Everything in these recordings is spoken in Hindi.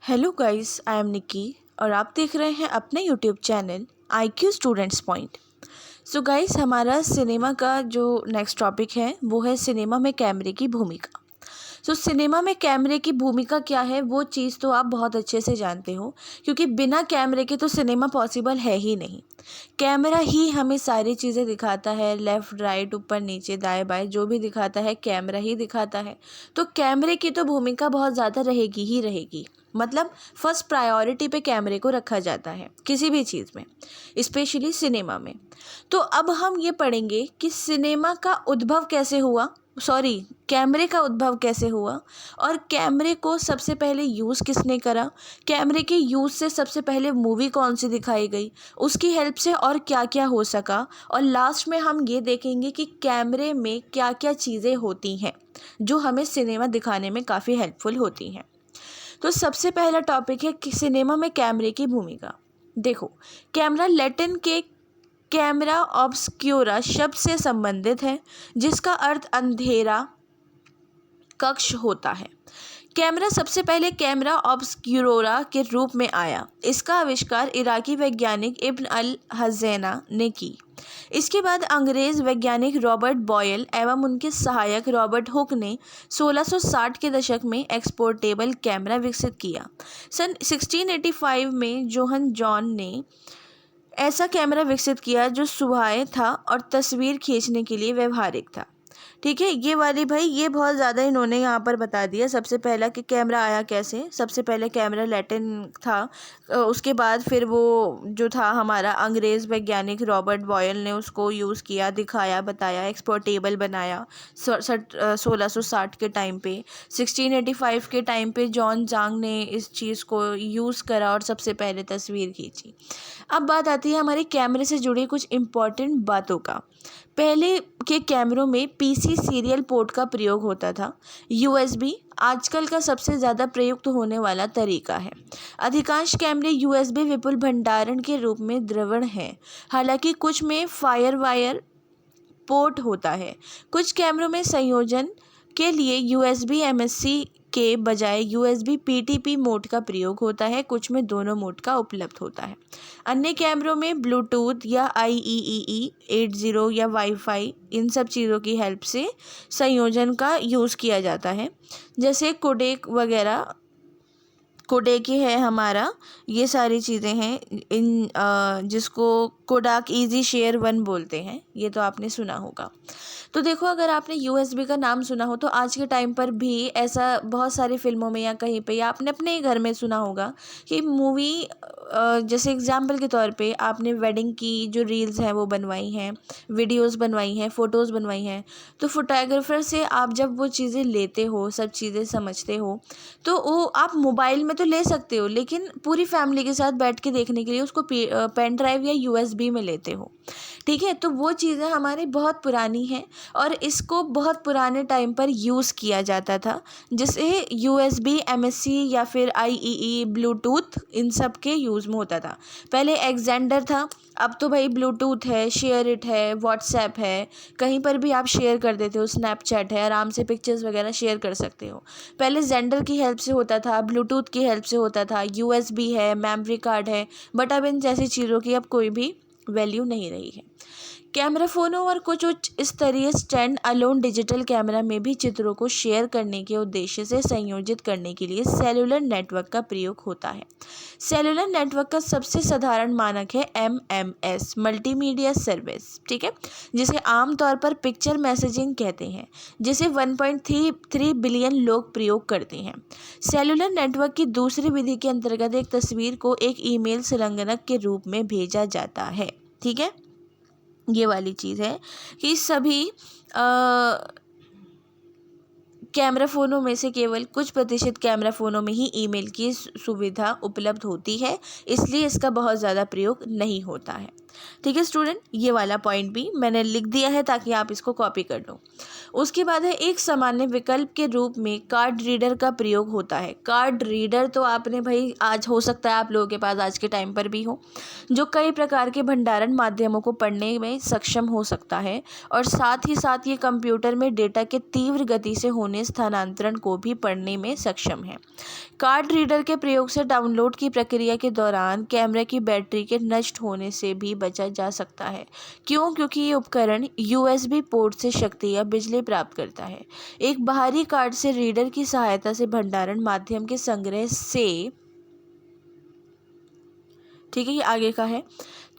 हेलो गाइस, आई एम निकी और आप देख रहे हैं अपने YouTube channel IQ students point. So guys, हमारा सिनेमा का जो नेक्स्ट टॉपिक है वो है सिनेमा में कैमरे की भूमिका। सिनेमा में कैमरे की भूमिका क्या है वो चीज़ तो आप बहुत अच्छे से जानते हो, क्योंकि बिना कैमरे के तो सिनेमा पॉसिबल है ही नहीं। कैमरा ही हमें सारी चीज़ें दिखाता है, लेफ़्ट राइट ऊपर नीचे दाएं बाएं जो भी दिखाता है कैमरा ही दिखाता है। तो कैमरे की तो भूमिका बहुत ज़्यादा रहेगी ही रहेगी। मतलब फर्स्ट प्रायोरिटी पे कैमरे को रखा जाता है किसी भी चीज़ में, स्पेशली सिनेमा में। तो अब हम ये पढ़ेंगे कि सिनेमा का उद्भव कैसे हुआ, कैमरे का उद्भव कैसे हुआ, और कैमरे को सबसे पहले यूज़ किसने करा, कैमरे के यूज़ से सबसे पहले मूवी कौन सी दिखाई गई, उसकी हेल्प से और क्या क्या हो सका, और लास्ट में हम ये देखेंगे कि कैमरे में क्या क्या चीज़ें होती हैं जो हमें सिनेमा दिखाने में काफ़ी हेल्पफुल होती हैं। तो सबसे पहला टॉपिक है कि सिनेमा में कैमरे की भूमिका। देखो, कैमरा लैटिन के कैमरा ऑब्सक्यूरा शब्द से संबंधित है, जिसका अर्थ अंधेरा कक्ष होता है। कैमरा सबसे पहले कैमरा ऑब्सक्यूरोरा के रूप में आया। इसका आविष्कार इराकी वैज्ञानिक इब्न अल हज़ैना ने की। इसके बाद अंग्रेज़ वैज्ञानिक रॉबर्ट बॉयल एवं उनके सहायक रॉबर्ट हुक ने 1660 के दशक में एक्सपोर्टेबल कैमरा विकसित किया। सन 1685 में जोहन जॉन ने ऐसा कैमरा विकसित किया जो सुहाए था और तस्वीर खींचने के लिए व्यवहारिक था। ठीक है, ये वाली भाई ये बहुत ज़्यादा इन्होंने यहाँ पर बता दिया। सबसे पहला कि कैमरा आया कैसे, सबसे पहले कैमरा लैटिन था, उसके बाद फिर वो जो था हमारा अंग्रेज़ वैज्ञानिक रॉबर्ट बॉयल ने उसको यूज़ किया, दिखाया, बताया, एक्सपोर्टेबल बनाया 1660 के टाइम पे। 1685 के टाइम पे जॉन जांग ने इस चीज़ को यूज़ करा और सबसे पहले तस्वीर खींची। अब बात आती है हमारे कैमरे से जुड़ी कुछ इम्पॉर्टेंट बातों का। पहले के कैमरों में PC सीरियल पोर्ट का प्रयोग होता था। USB आजकल का सबसे ज़्यादा प्रयुक्त होने वाला तरीका है। अधिकांश कैमरे USB विपुल भंडारण के रूप में द्रवण हैं, हालांकि कुछ में फायर वायर पोर्ट होता है। कुछ कैमरों में संयोजन के लिए USB MSC के बजाय USB PTP मोड का प्रयोग होता है। कुछ में दोनों मोड का उपलब्ध होता है। अन्य कैमरों में ब्लूटूथ या IEEE 80 या वाईफाई, इन सब चीज़ों की हेल्प से संयोजन का यूज़ किया जाता है, जैसे कोडेक वगैरह। कोडेक ही है हमारा, ये सारी चीज़ें हैं जिसको कोडाक इजी शेयर 1 बोलते हैं, ये तो आपने सुना होगा। तो देखो, अगर आपने USB का नाम सुना हो तो आज के टाइम पर भी ऐसा बहुत सारी फिल्मों में या कहीं पे या आपने अपने ही घर में सुना होगा कि मूवी, जैसे एग्जाम्पल के तौर पे आपने वेडिंग की जो रील्स हैं वो बनवाई हैं, वीडियोस बनवाई हैं, फ़ोटोज़ बनवाई हैं। तो फोटोग्राफर से आप जब वो चीज़ें लेते हो, सब चीज़ें समझते हो, तो वो आप मोबाइल में तो ले सकते हो, लेकिन पूरी फैमिली के साथ बैठ के देखने के लिए उसको पेन ड्राइव या USB में लेते हो। ठीक है, तो वो चीज़ें हमारी बहुत पुरानी हैं और इसको बहुत पुराने टाइम पर यूज़ किया जाता था, जिसे USB MSC या फिर IEEE ब्लूटूथ इन सब के यूज़ में होता था। पहले एक्जेंडर था, अब तो भाई ब्लूटूथ है, शेयर इट है, व्हाट्सएप है, कहीं पर भी आप शेयर कर देते हो, स्नैपचैट है, आराम से पिक्चर्स वगैरह शेयर कर सकते हो। पहले जेंडर की हेल्प से होता था, ब्लूटूथ की हेल्प से होता था, USB है, मेमोरी कार्ड है, बट अब इन जैसी चीज़ों की अब कोई भी वैल्यू नहीं रही है। कैमरा फ़ोनों और कुछ उच्च स्तरीय स्टैंड अलोन डिजिटल कैमरा में भी चित्रों को शेयर करने के उद्देश्य से संयोजित करने के लिए सेलुलर नेटवर्क का प्रयोग होता है। सेलुलर नेटवर्क का सबसे साधारण मानक है MMS, मल्टीमीडिया सर्विस, ठीक है, जिसे आमतौर पर पिक्चर मैसेजिंग कहते हैं, जिसे 1.3 बिलियन लोग प्रयोग करते हैं। सेलुलर नेटवर्क की दूसरी विधि के अंतर्गत एक तस्वीर को एक ईमेल संलग्नक के रूप में भेजा जाता है। ठीक है, ये वाली चीज़ है कि सभी कैमरा फ़ोनों में से केवल कुछ प्रतिशत कैमरा फ़ोनों में ही ईमेल की सुविधा उपलब्ध होती है, इसलिए इसका बहुत ज़्यादा प्रयोग नहीं होता है। ठीक है स्टूडेंट, ये वाला पॉइंट भी मैंने लिख दिया है ताकि आप इसको कॉपी कर लो। उसके बाद है एक सामान्य विकल्प के रूप में कार्ड रीडर का प्रयोग होता है। कार्ड रीडर तो आपने भाई आज हो सकता है आप लोगों के पास आज के टाइम पर भी हो, जो कई प्रकार के भंडारण माध्यमों को पढ़ने में सक्षम हो सकता है और साथ ही साथ ये कंप्यूटर में डेटा के तीव्र गति से होने में स्थानांतरण को भी पढ़ने में सक्षम है। कार्ड रीडर के प्रयोग से डाउनलोड की प्रक्रिया के दौरान कैमरे की बैटरी के नष्ट होने से भी बचा जा सकता है। क्यों? क्योंकि ये उपकरण USB पोर्ट से शक्ति या बिजली प्राप्त करता है। एक बाहरी कार्ड से रीडर की सहायता से भंडारण माध्यम के संग्रह से, ठीक है, ये आगे का है,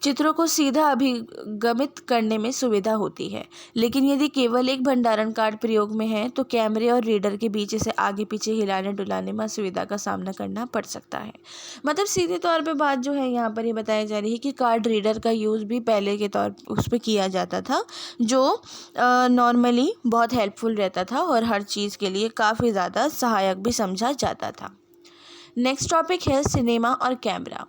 चित्रों को सीधा अभिगमित करने में सुविधा होती है। लेकिन यदि केवल एक भंडारण कार्ड प्रयोग में है तो कैमरे और रीडर के बीच इसे आगे पीछे हिलाने डुलाने में असुविधा का सामना करना पड़ सकता है। मतलब सीधे तौर पे बात जो है यहाँ पर ये बताई जा रही है कि कार्ड रीडर का यूज़ भी पहले के तौर उस पर किया जाता था, जो नॉर्मली बहुत हेल्पफुल रहता था और हर चीज़ के लिए काफ़ी ज़्यादा सहायक भी समझा जाता था। नेक्स्ट टॉपिक है सिनेमा और कैमरा।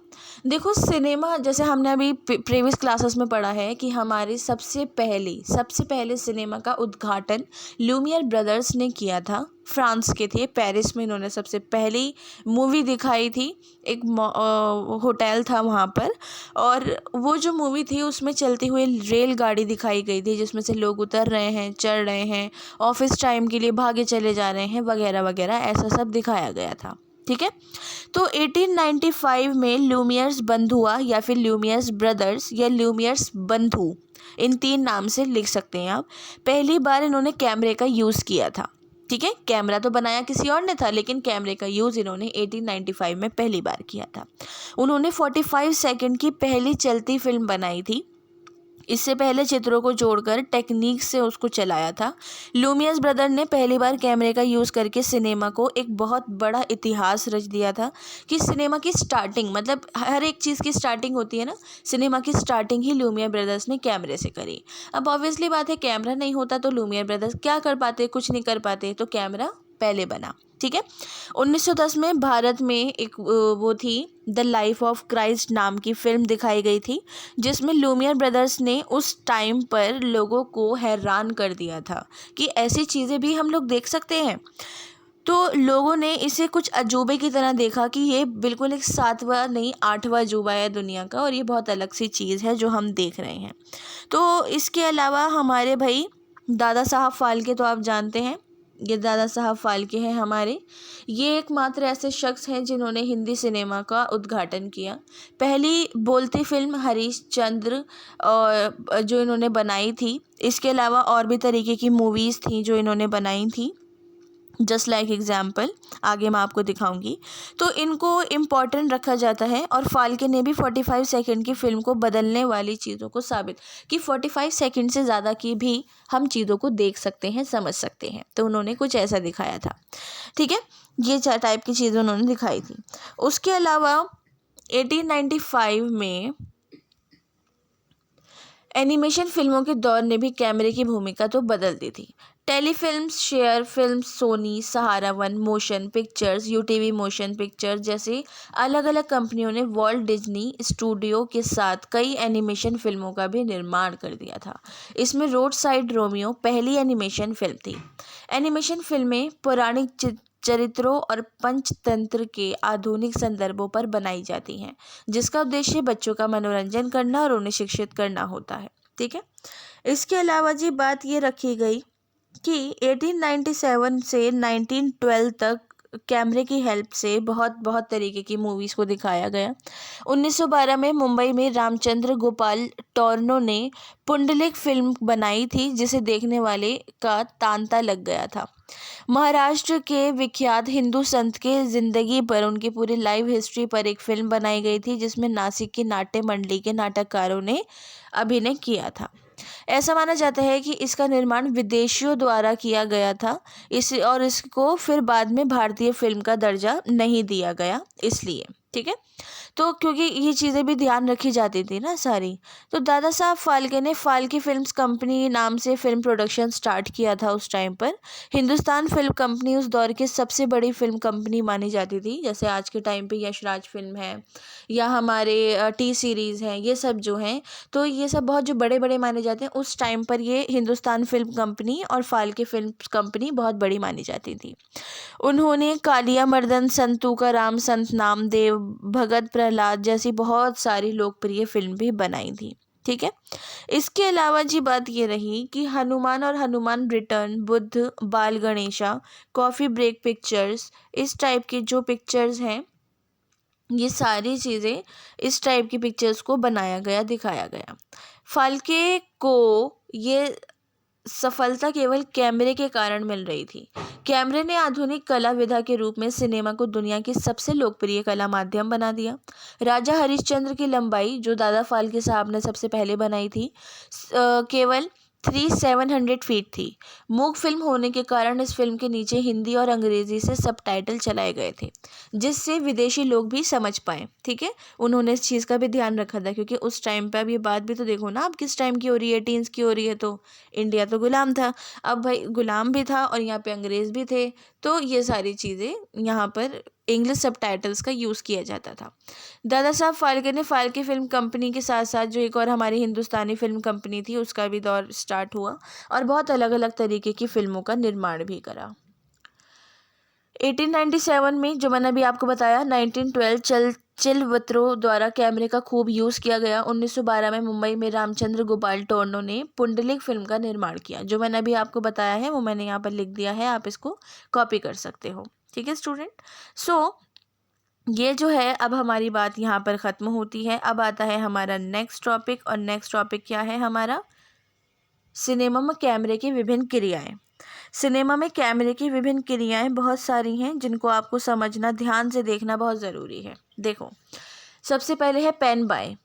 देखो, सिनेमा, जैसे हमने अभी प्रीवियस क्लासेस में पढ़ा है कि हमारी सबसे पहले सिनेमा का उद्घाटन ल्यूमियर ब्रदर्स ने किया था। फ्रांस के थे, पेरिस में इन्होंने सबसे पहली मूवी दिखाई थी। एक होटल था वहाँ पर, और वो जो मूवी थी उसमें चलती हुई रेलगाड़ी दिखाई गई थी, जिसमें से लोग उतर रहे हैं, चढ़ रहे हैं, ऑफिस टाइम के लिए भागे चले जा रहे हैं, वगैरह वगैरह, ऐसा सब दिखाया गया था। ठीक है, तो 1895 में ल्यूमियर्स बंधुआ या फिर ल्यूमियर्स ब्रदर्स या ल्यूमियर्स बंधु, इन 3 नाम से लिख सकते हैं आप, पहली बार इन्होंने कैमरे का यूज़ किया था। ठीक है, कैमरा तो बनाया किसी और ने था, लेकिन कैमरे का यूज़ इन्होंने 1895 में पहली बार किया था। उन्होंने 45 सेकंड की पहली चलती फिल्म बनाई थी। इससे पहले चित्रों को जोड़कर टेक्निक से उसको चलाया था। लूमियर्स ब्रदर ने पहली बार कैमरे का यूज़ करके सिनेमा को एक बहुत बड़ा इतिहास रच दिया था कि सिनेमा की स्टार्टिंग, मतलब हर एक चीज़ की स्टार्टिंग होती है ना, सिनेमा की स्टार्टिंग ही लूमियर ब्रदर्स ने कैमरे से करी। अब ऑब्वियसली बात है, कैमरा नहीं होता तो लूमियर ब्रदर्स क्या कर पाते? कुछ नहीं कर पाते, तो कैमरा पहले बना। ठीक है, 1910 में भारत में एक वो थी द लाइफ ऑफ क्राइस्ट नाम की फिल्म दिखाई गई थी, जिसमें लूमियर ब्रदर्स ने उस टाइम पर लोगों को हैरान कर दिया था कि ऐसी चीज़ें भी हम लोग देख सकते हैं। तो लोगों ने इसे कुछ अजूबे की तरह देखा कि ये बिल्कुल एक 7वां नहीं 8वां अजूबा है दुनिया का, और ये बहुत अलग सी चीज़ है जो हम देख रहे हैं। तो इसके अलावा हमारे भाई दादा साहब फाल्के, तो आप जानते हैं ये दादा साहब फाल्के हैं हमारे, ये एकमात्र ऐसे शख्स हैं जिन्होंने हिंदी सिनेमा का उद्घाटन किया। पहली बोलती फिल्म हरिश्चंद्र और जो इन्होंने बनाई थी। इसके अलावा और भी तरीके की मूवीज़ थी जो इन्होंने बनाई थी, जस्ट लाइक एग्जाम्पल आगे मैं आपको दिखाऊंगी। तो इनको इम्पॉर्टेंट रखा जाता है, और फाल्के ने भी 45 सेकंड की फिल्म को बदलने वाली चीज़ों को साबित कि 45 सेकंड से ज़्यादा की भी हम चीज़ों को देख सकते हैं, समझ सकते हैं। तो उन्होंने कुछ ऐसा दिखाया था। ठीक है, ये 4 टाइप की चीज़ें उन्होंने दिखाई थी। उसके अलावा 1895 में एनिमेशन फिल्मों के दौर ने भी कैमरे की भूमिका तो बदल दी थी। Telefilms, share films, Sony, Sahara one motion pictures, UTV motion pictures जैसे अलग अलग कंपनियों ने वॉल्ट डिज्नी स्टूडियो के साथ कई एनिमेशन फिल्मों का भी निर्माण कर दिया था। इसमें रोड साइड रोमियो पहली एनिमेशन फिल्म थी। एनिमेशन फिल्में पौराणिक चरित्रों और पंचतंत्र के आधुनिक संदर्भों पर बनाई जाती हैं, जिसका उद्देश्य बच्चों का मनोरंजन करना और उन्हें शिक्षित करना होता है। ठीक है, इसके अलावा जी बात ये रखी गई कि 1897 से 1912 तक कैमरे की हेल्प से बहुत तरीके की मूवीज़ को दिखाया गया। 1912 में मुंबई में रामचंद्र गोपाल टोर्नो ने पुंडलिक फिल्म बनाई थी, जिसे देखने वाले का तांता लग गया था। महाराष्ट्र के विख्यात हिंदू संत के ज़िंदगी पर, उनकी पूरी लाइफ हिस्ट्री पर एक फिल्म बनाई गई थी, जिसमें नासिक की नाट्य मंडली के नाटककारों ने अभिनय किया था। ऐसा माना जाता है कि इसका निर्माण विदेशियों द्वारा किया गया था, इसको फिर बाद में भारतीय फिल्म का दर्जा नहीं दिया गया इसलिए। ठीक है, तो क्योंकि ये चीज़ें भी ध्यान रखी जाती थी ना सारी। तो दादा साहब फाल्के ने फाल्के फिल्म्स कंपनी नाम से फिल्म प्रोडक्शन स्टार्ट किया था उस टाइम पर। हिंदुस्तान फिल्म कंपनी उस दौर की सबसे बड़ी फिल्म कंपनी मानी जाती थी। जैसे आज के टाइम पे यशराज फिल्म है या हमारे टी सीरीज़ हैं, ये सब जो हैं, तो ये सब बहुत जो बड़े बड़े माने जाते हैं। उस टाइम पर ये हिंदुस्तान फिल्म कंपनी और फाल्के फिल्म कंपनी बहुत बड़ी मानी जाती थी। उन्होंने कालिया मर्दन, संत तुकाराम, संत नामदेव, भगत प्रहलाद जैसी बहुत सारी लोकप्रिय फिल्म भी बनाई थी। ठीक है। इसके अलावा जी बात ये रही कि हनुमान और हनुमान रिटर्न, बुद्ध, बाल गणेशा, कॉफ़ी ब्रेक पिक्चर्स, इस टाइप की जो पिक्चर्स हैं, ये सारी चीज़ें इस टाइप की पिक्चर्स को बनाया गया, दिखाया गया। फाल्के को ये सफलता केवल कैमरे के कारण मिल रही थी। कैमरे ने आधुनिक कला विधा के रूप में सिनेमा को दुनिया की सबसे लोकप्रिय कला माध्यम बना दिया। राजा हरिश्चंद्र की लंबाई, जो दादा फाल्के साहब ने सबसे पहले बनाई थी, केवल 3700 फीट थी। मूक फिल्म होने के कारण इस फिल्म के नीचे हिंदी और अंग्रेजी से सबटाइटल चलाए गए थे, जिससे विदेशी लोग भी समझ पाएँ। ठीक है, उन्होंने इस चीज़ का भी ध्यान रखा था, क्योंकि उस टाइम पे, अब ये बात भी तो देखो ना, अब किस टाइम की हो रही है, टीन्स की हो रही है, तो इंडिया तो गुलाम था। अब भाई गुलाम भी था और यहाँ पे अंग्रेज़ भी थे, तो ये सारी चीज़ें यहाँ पर इंग्लिश सबटाइटल्स का यूज़ किया जाता था। दादा साहब फाल्के ने फाल्के फिल्म कंपनी के साथ साथ जो एक और हमारी हिंदुस्तानी फिल्म कंपनी थी, उसका भी दौर स्टार्ट हुआ और बहुत अलग अलग तरीके की फिल्मों का निर्माण भी करा। 1897 में, जो मैंने अभी आपको बताया, 1912 चिलवत्रो द्वारा कैमरे का खूब यूज़ किया गया। 1912 में मुंबई में रामचंद्र गोपाल टोर्नो ने पुंडलिक फिल्म का निर्माण किया। जो मैंने अभी आपको बताया है वो मैंने यहाँ पर लिख दिया है, आप इसको कॉपी कर सकते हो। ठीक है स्टूडेंट। सो ये जो है, अब हमारी बात यहाँ पर ख़त्म होती है। अब आता है हमारा नेक्स्ट टॉपिक, और नेक्स्ट टॉपिक क्या है हमारा? सिनेमा में कैमरे की विभिन्न क्रियाएं। सिनेमा में कैमरे की विभिन्न क्रियाएं बहुत सारी हैं, जिनको आपको समझना, ध्यान से देखना बहुत ज़रूरी है। देखो, सबसे पहले है पेन बाएं।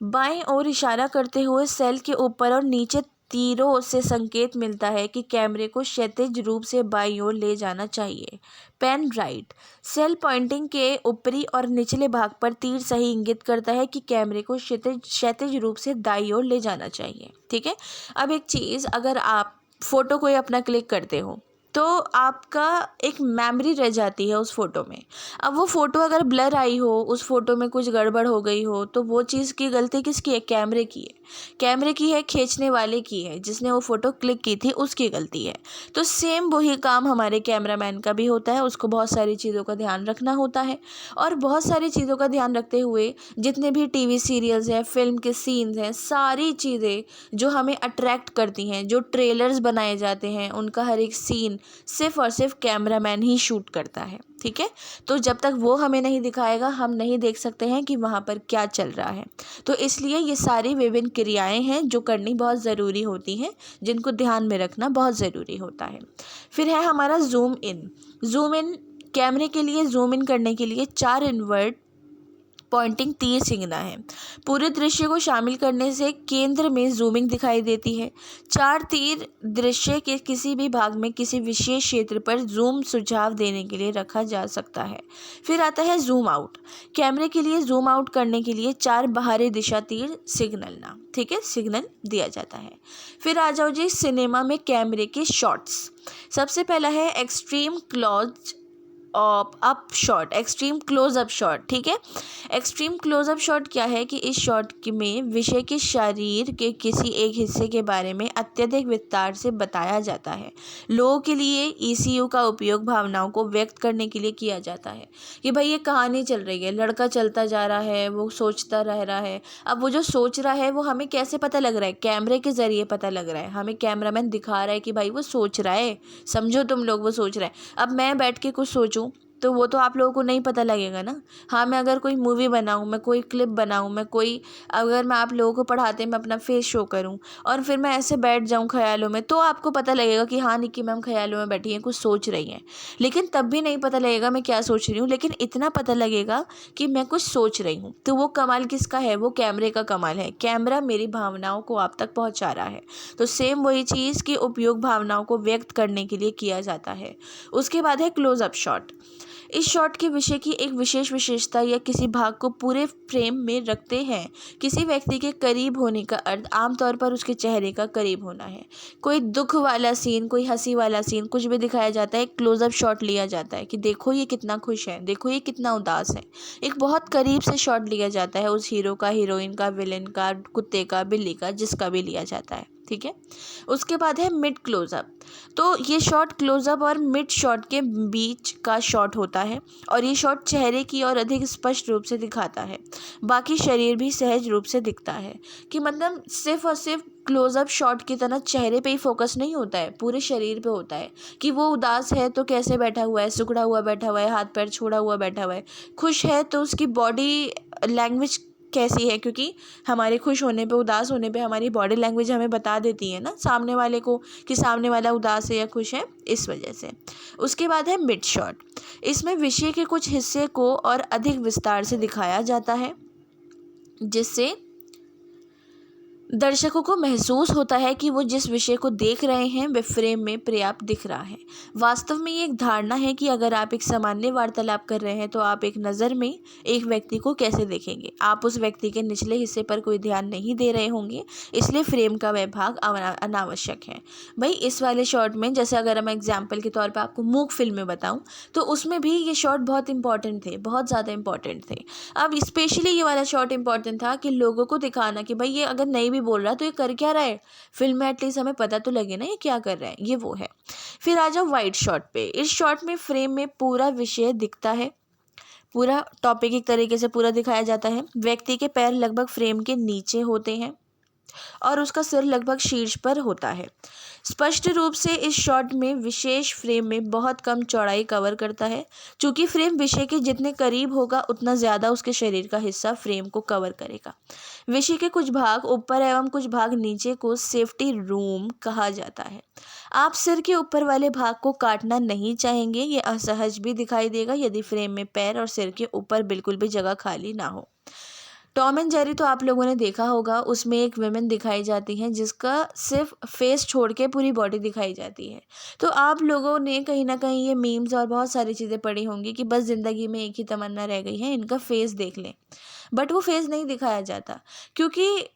बाएं ओर इशारा करते हुए सेल के ऊपर और नीचे तीरों से संकेत मिलता है कि कैमरे को क्षैतिज रूप से बाईं ओर ले जाना चाहिए। Pain right. सेल पॉइंटिंग के ऊपरी और निचले भाग पर तीर सही इंगित करता है कि कैमरे को क्षैतिज रूप से दाईं ओर ले जाना चाहिए। ठीक है। अब एक चीज़, अगर आप फ़ोटो कोई अपना क्लिक करते हो तो आपका एक मेमोरी रह जाती है उस फ़ोटो में। अब वो फ़ोटो अगर ब्लर आई हो, उस फ़ोटो में कुछ गड़बड़ हो गई हो, तो वो चीज़ की गलती किसकी है? कैमरे की है। कैमरे की है, खींचने वाले की है, जिसने वो फ़ोटो क्लिक की थी उसकी गलती है। तो सेम वही काम हमारे कैमरामैन का भी होता है, उसको बहुत सारी चीज़ों का ध्यान रखना होता है। और बहुत सारी चीज़ों का ध्यान रखते हुए जितने भी टीवी सीरियल्स हैं, फिल्म के सीन्स हैं, सारी चीज़ें जो हमें अट्रैक्ट करती हैं, जो ट्रेलर्स बनाए जाते हैं, उनका हर एक सीन सिर्फ और सिर्फ कैमरामैन ही शूट करता है। ठीक है। तो जब तक वो हमें नहीं दिखाएगा, हम नहीं देख सकते हैं कि वहाँ पर क्या चल रहा है। तो इसलिए ये सारी विभिन्न क्रियाएं हैं जो करनी बहुत ज़रूरी होती हैं, जिनको ध्यान में रखना बहुत ज़रूरी होता है। फिर है हमारा जूम इन। जूम इन, कैमरे के लिए जूम इन करने के लिए 4 इनवर्ट पॉइंटिंग तीर सीखना है। पूरे दृश्य को शामिल करने से केंद्र में जूमिंग दिखाई देती है। 4 तीर दृश्य के किसी भी भाग में किसी विशेष क्षेत्र पर जूम सुझाव देने के लिए रखा जा सकता है। फिर आता है जूम आउट। कैमरे के लिए जूम आउट करने के लिए 4 बाहरी दिशा तीर सिग्नलना, ठीक है, सिग्नल दिया जाता है। फिर आ जाओ जी सिनेमा में कैमरे के शॉट्स। सबसे पहला है extreme close up shot, extreme close up shot. ठीक है। एक्सट्रीम क्लोज अप शॉट क्या है कि इस शॉट में विषय के शरीर के किसी एक हिस्से के बारे में अत्यधिक विस्तार से बताया जाता है। लोगों के लिए ECU का उपयोग भावनाओं को व्यक्त करने के लिए किया जाता है कि भाई ये कहानी चल रही है, लड़का चलता जा रहा है, वो सोचता रह रहा है। अब वो जो सोच रहा है वो हमें कैसे पता लग रहा है? कैमरे के ज़रिए पता लग रहा है। हमें कैमरामैन दिखा रहा है कि भाई वो सोच रहा है, समझो तुम लोग, वो सोच रहा है। अब मैं बैठ के कुछ सोचूं तो वो तो आप लोगों को नहीं पता लगेगा ना। हाँ, मैं अगर कोई मूवी बनाऊँ, मैं कोई क्लिप बनाऊँ, अगर मैं आप लोगों को पढ़ाते मैं अपना फेस शो करूँ और फिर मैं ऐसे बैठ जाऊँ ख्यालों में, तो आपको पता लगेगा कि हाँ निक्की मैम ख्यालों में बैठी हैं, कुछ सोच रही हैं। लेकिन तब भी नहीं पता लगेगा मैं क्या सोच रही हूँ, लेकिन इतना पता लगेगा कि मैं कुछ सोच रही हूँ। तो वो कमाल किसका है? वो कैमरे का कमाल है। कैमरा मेरी भावनाओं को आप तक पहुँचा रहा है। तो सेम वही चीज़ की उपयोग भावनाओं को व्यक्त करने के लिए किया जाता है। उसके बाद है क्लोजअप शॉट। इस शॉट के विषय की एक विशेष विशेषता या किसी भाग को पूरे फ्रेम में रखते हैं। किसी व्यक्ति के करीब होने का अर्थ आमतौर पर उसके चेहरे का करीब होना है। कोई दुख वाला सीन, कोई हंसी वाला सीन, कुछ भी दिखाया जाता है, क्लोजअप शॉट लिया जाता है कि देखो ये कितना खुश है, देखो ये कितना उदास है। एक बहुत करीब से शॉट लिया जाता है उस हीरो का, हीरोइन का, विलेन का, कुत्ते का, बिल्ली का, जिसका भी लिया जाता है। ठीक है। उसके बाद है मिड क्लोजअप। तो ये शॉट क्लोजअप और मिड शॉट के बीच का शॉट होता है और ये शॉट चेहरे की और अधिक स्पष्ट रूप से दिखाता है, बाकी शरीर भी सहज रूप से दिखता है। कि मतलब सिर्फ और सिर्फ क्लोजअप शॉट की तरह चेहरे पे ही फोकस नहीं होता है, पूरे शरीर पे होता है कि वो उदास है तो कैसे बैठा हुआ है, सिकुड़ा हुआ बैठा हुआ है, हाथ पैर छोड़ा हुआ बैठा हुआ है, खुश है तो उसकी बॉडी लैंग्वेज कैसी है, क्योंकि हमारे खुश होने पे, उदास होने पे हमारी बॉडी लैंग्वेज हमें बता देती है ना सामने वाले को कि सामने वाला उदास है या खुश है, इस वजह से। उसके बाद है मिड शॉट। इसमें विषय के कुछ हिस्से को और अधिक विस्तार से दिखाया जाता है, जिससे दर्शकों को महसूस होता है कि वो जिस विषय को देख रहे हैं वह फ्रेम में पर्याप्त दिख रहा है। वास्तव में ये एक धारणा है कि अगर आप एक सामान्य वार्तालाप कर रहे हैं तो आप एक नज़र में एक व्यक्ति को कैसे देखेंगे, आप उस व्यक्ति के निचले हिस्से पर कोई ध्यान नहीं दे रहे होंगे, इसलिए फ्रेम का वह भाग अनावश्यक है। भाई इस वाले शॉट में, जैसे अगर मैं एग्जाम्पल के तौर पर आपको मूक फिल्म में बताऊँ तो उसमें भी ये शॉट बहुत इंपॉर्टेंट थे, बहुत ज़्यादा इंपॉर्टेंट थे। अब स्पेशली ये वाला शॉट इंपॉर्टेंट था कि लोगों को दिखाना कि भाई ये अगर नहीं भी बोल रहा तो ये कर क्या रहा है, फिल्म में एटलीस्ट हमें पता तो लगे ना ये क्या कर रहा है, ये वो है। फिर आ जाओ वाइड शॉट पे। इस शॉट में फ्रेम में पूरा विषय दिखता है, पूरा टॉपिक एक तरीके से पूरा दिखाया जाता है। व्यक्ति के पैर लगभग फ्रेम के नीचे होते हैं और उसका सिर लगभग शीर्ष पर होता है। स्पष्ट रूप से इस शॉट में विशेष फ्रेम में बहुत कम चौड़ाई कवर करता है। चूंकि फ्रेम विषय के जितने करीब होगा उतना ज़्यादा उसके शरीर का हिस्सा फ्रेम को कवर करेगा। विषय के कुछ भाग ऊपर एवं कुछ भाग नीचे को सेफ्टी रूम कहा जाता है। आप सिर के ऊपर वाले भाग को काटना नहीं चाहेंगे, ये असहज भी दिखाई देगा यदि फ्रेम में पैर और सिर के ऊपर बिल्कुल भी जगह खाली ना हो। टॉम एंड जेरी तो आप लोगों ने देखा होगा, उसमें एक विमेन दिखाई जाती हैं जिसका सिर्फ फेस छोड़ के पूरी बॉडी दिखाई जाती है। तो आप लोगों ने कहीं ना कहीं ये मीम्स और बहुत सारी चीज़ें पढ़ी होंगी कि बस ज़िंदगी में एक ही तमन्ना रह गई है, इनका फेस देख लें। बट वो फेस नहीं दिखाया जाता, क्योंकि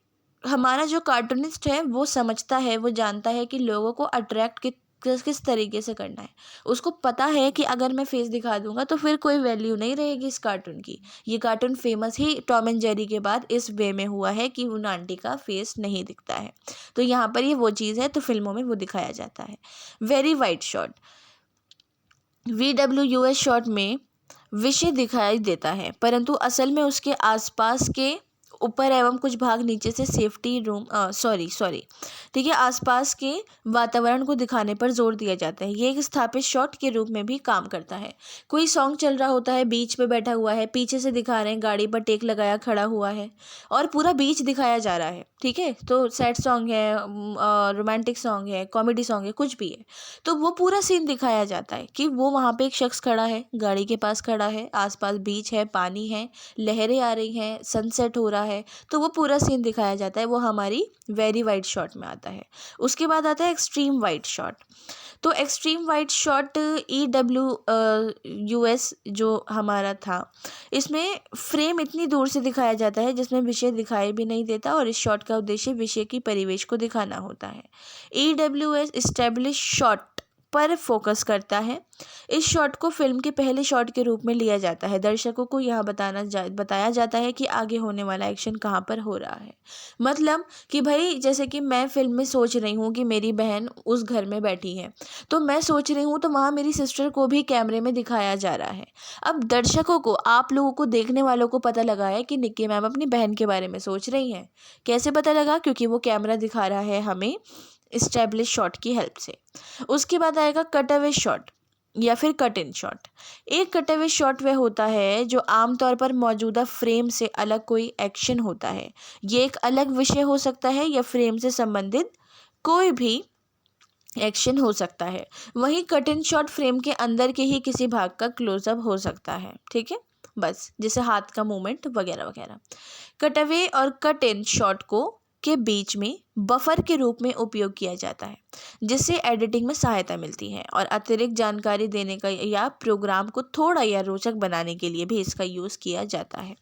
हमारा जो कार्टूनिस्ट है वो समझता है, वो जानता है कि लोगों को अट्रैक्ट किस तरीके से करना है। उसको पता है कि अगर मैं फेस दिखा दूंगा तो फिर कोई वैल्यू नहीं रहेगी इस कार्टून की। ये cartoon famous he Tom and Jerry के बाद इस वे में हुआ है कि उन आंटी का फेस नहीं दिखता है। तो यहाँ पर ये वो चीज़ है, तो फिल्मों में वो दिखाया जाता है। Very wide shot, VWUS shot में विषय दिखाई देता है, परंतु असल में उसके आसपास के ऊपर एवं कुछ भाग नीचे से सेफ्टी रूम ठीक है, आसपास के वातावरण को दिखाने पर जोर दिया जाता है। ये एक स्थापित शॉट के रूप में भी काम करता है। कोई सॉन्ग चल रहा होता है, बीच पे बैठा हुआ है, पीछे से दिखा रहे हैं गाड़ी पर टेक लगाया खड़ा हुआ है और पूरा बीच दिखाया जा रहा है। ठीक है, तो सैड सॉन्ग है, रोमांटिक सॉन्ग है, कॉमेडी सॉन्ग है, कुछ भी है, तो वो पूरा सीन दिखाया जाता है कि वो वहाँ पे एक शख्स खड़ा है, गाड़ी के पास खड़ा है, आसपास बीच है, पानी है, लहरें आ रही हैं, सनसेट हो रहा है, तो वो पूरा सीन दिखाया जाता है। वो हमारी वेरी वाइड शॉट में आता है। उसके बाद आता है एक्सट्रीम वाइड शॉट। तो एक्सट्रीम वाइड शॉट EWUS जो हमारा था, इसमें फ्रेम इतनी दूर से दिखाया जाता है जिसमें विषय दिखाई भी नहीं देता और इस शॉट का उद्देश्य विषय की परिवेश को दिखाना होता है। EWS एस्टेब्लिश शॉट पर फोकस करता है। इस शॉट को फिल्म के पहले शॉट के रूप में लिया जाता है। दर्शकों को यह बताया जाता है कि आगे होने वाला एक्शन कहाँ पर हो रहा है। मतलब कि भाई जैसे कि मैं फिल्म में सोच रही हूँ कि मेरी बहन उस घर में बैठी है, तो मैं सोच रही हूँ तो वहाँ मेरी सिस्टर को भी कैमरे में दिखाया जा रहा है। अब दर्शकों को, आप लोगों को, देखने वालों को पता लगा है कि निक्की मैम अपनी बहन के बारे में सोच रही हैं। कैसे पता लगा? क्योंकि वो कैमरा दिखा रहा है हमें एस्टेब्लिश शॉट की हेल्प से। उसके बाद आएगा कट अवे शॉट या फिर कट इन शॉट। एक कट अवे शॉट वह होता है जो आमतौर पर मौजूदा फ्रेम से अलग कोई एक्शन होता है। ये एक अलग विषय हो सकता है या फ्रेम से संबंधित कोई भी एक्शन हो सकता है। वहीं कट इन शॉट फ्रेम के अंदर के ही किसी भाग का क्लोजअप हो सकता है। ठीक है, बस जैसे हाथ का मूवमेंट वगैरह वगैरह। कट अवे और कट इन शॉट को के बीच में बफर के रूप में उपयोग किया जाता है, जिससे एडिटिंग में सहायता मिलती है और अतिरिक्त जानकारी देने का या प्रोग्राम को थोड़ा या रोचक बनाने के लिए भी इसका यूज़ किया जाता है।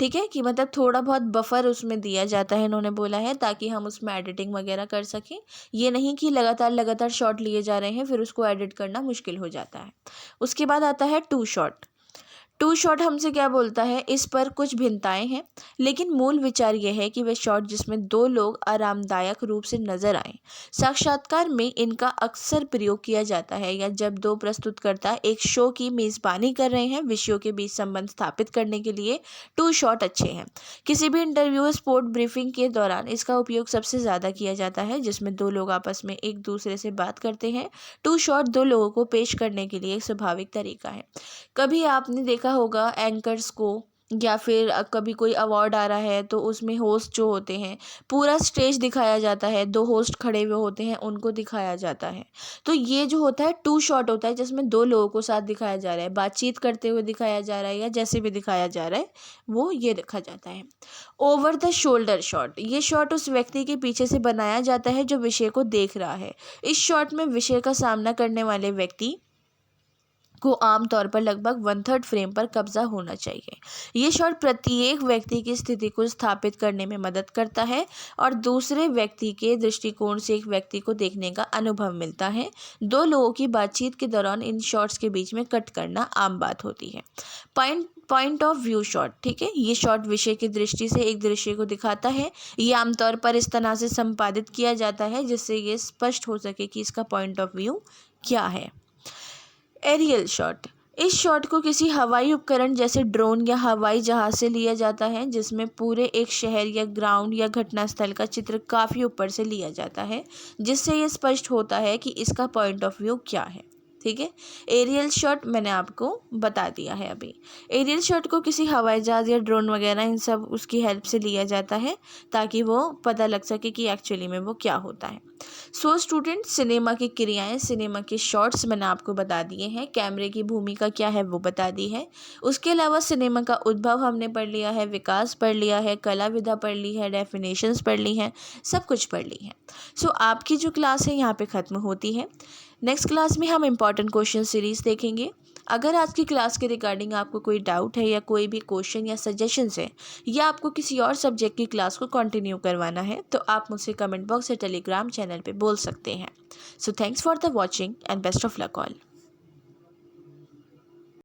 ठीक है, कि मतलब थोड़ा बहुत बफर उसमें दिया जाता है, इन्होंने बोला है, ताकि हम उसमें एडिटिंग वगैरह कर सकें। ये नहीं कि लगातार शॉट लिए जा रहे हैं फिर उसको एडिट करना मुश्किल हो जाता है। उसके बाद आता है टू शॉट। टू शॉट हमसे क्या बोलता है, इस पर कुछ भिन्नताएं हैं, लेकिन मूल विचार यह है कि वह शॉट जिसमें दो लोग आरामदायक रूप से नजर आएं। साक्षात्कार में इनका अक्सर प्रयोग किया जाता है, या जब दो प्रस्तुतकर्ता एक शो की मेजबानी कर रहे हैं, विषयों के बीच संबंध स्थापित करने के लिए टू शॉट अच्छे हैं। किसी भी इंटरव्यू, स्पोर्ट ब्रीफिंग के दौरान इसका उपयोग सबसे ज़्यादा किया जाता है, जिसमें दो लोग आपस में एक दूसरे से बात करते हैं। टू शॉट दो लोगों को पेश करने के लिए एक स्वाभाविक तरीका है। कभी आपने देखा होगा एंकर्स को, या फिर कभी कोई अवार्ड आ रहा है तो उसमें होस्ट जो होते हैं, पूरा स्टेज दिखाया जाता है, दो होस्ट खड़े हुए होते हैं, उनको दिखाया जाता है। तो ये जो होता है टू शॉट होता है, जिसमें दो लोगों को साथ दिखाया जा रहा है, बातचीत करते हुए दिखाया जा रहा है, या जैसे भी दिखाया जा रहा है वो ये देखा जाता है। ओवर द शोल्डर शॉट, ये शॉट उस व्यक्ति के पीछे से बनाया जाता है जो विषय को देख रहा है। इस शॉट में विषय का सामना करने वाले व्यक्ति को आमतौर पर लगभग 1/3 फ्रेम पर कब्जा होना चाहिए। ये शॉट प्रत्येक व्यक्ति की स्थिति को स्थापित करने में मदद करता है और दूसरे व्यक्ति के दृष्टिकोण से एक व्यक्ति को देखने का अनुभव मिलता है। दो लोगों की बातचीत के दौरान इन शॉट्स के बीच में कट करना आम बात होती है। पॉइंट ऑफ व्यू शॉट, ठीक है, ये शॉट विषय की दृष्टि से एक दृश्य को दिखाता है। ये आमतौर पर इस तरह से संपादित किया जाता है जिससे ये स्पष्ट हो सके कि इसका पॉइंट ऑफ व्यू क्या है। एरियल शॉट, इस शॉट को किसी हवाई उपकरण जैसे ड्रोन या हवाई जहाज से लिया जाता है, जिसमें पूरे एक शहर या ग्राउंड या घटनास्थल का चित्र काफ़ी ऊपर से लिया जाता है, जिससे ये स्पष्ट होता है कि इसका पॉइंट ऑफ व्यू क्या है। ठीक है, एरियल शॉट मैंने आपको बता दिया है अभी। एरियल शॉट को किसी हवाई जहाज या ड्रोन वगैरह इन सब उसकी हेल्प से लिया जाता है ताकि वो पता लग सके कि एक्चुअली में वो क्या होता है। सो स्टूडेंट, सिनेमा की क्रियाएं, सिनेमा के शॉट्स मैंने आपको बता दिए हैं, कैमरे की भूमिका क्या है वो बता दी है। उसके अलावा सिनेमा का उद्भव हमने पढ़ लिया है, विकास पढ़ लिया है, कला विधा पढ़ ली है, डेफिनेशंस पढ़ ली हैं, सब कुछ पढ़ ली है। सो आपकी जो क्लास है यहाँ पे ख़त्म होती है। नेक्स्ट क्लास में हम इम्पॉर्टेंट क्वेश्चन सीरीज़ देखेंगे। अगर आज की क्लास के रिगार्डिंग आपको कोई डाउट है या कोई भी क्वेश्चन या सजेशंस है, या आपको किसी और सब्जेक्ट की क्लास को कंटिन्यू करवाना है, तो आप मुझसे कमेंट बॉक्स या टेलीग्राम चैनल पे बोल सकते हैं। So thanks for the watching and best of luck all.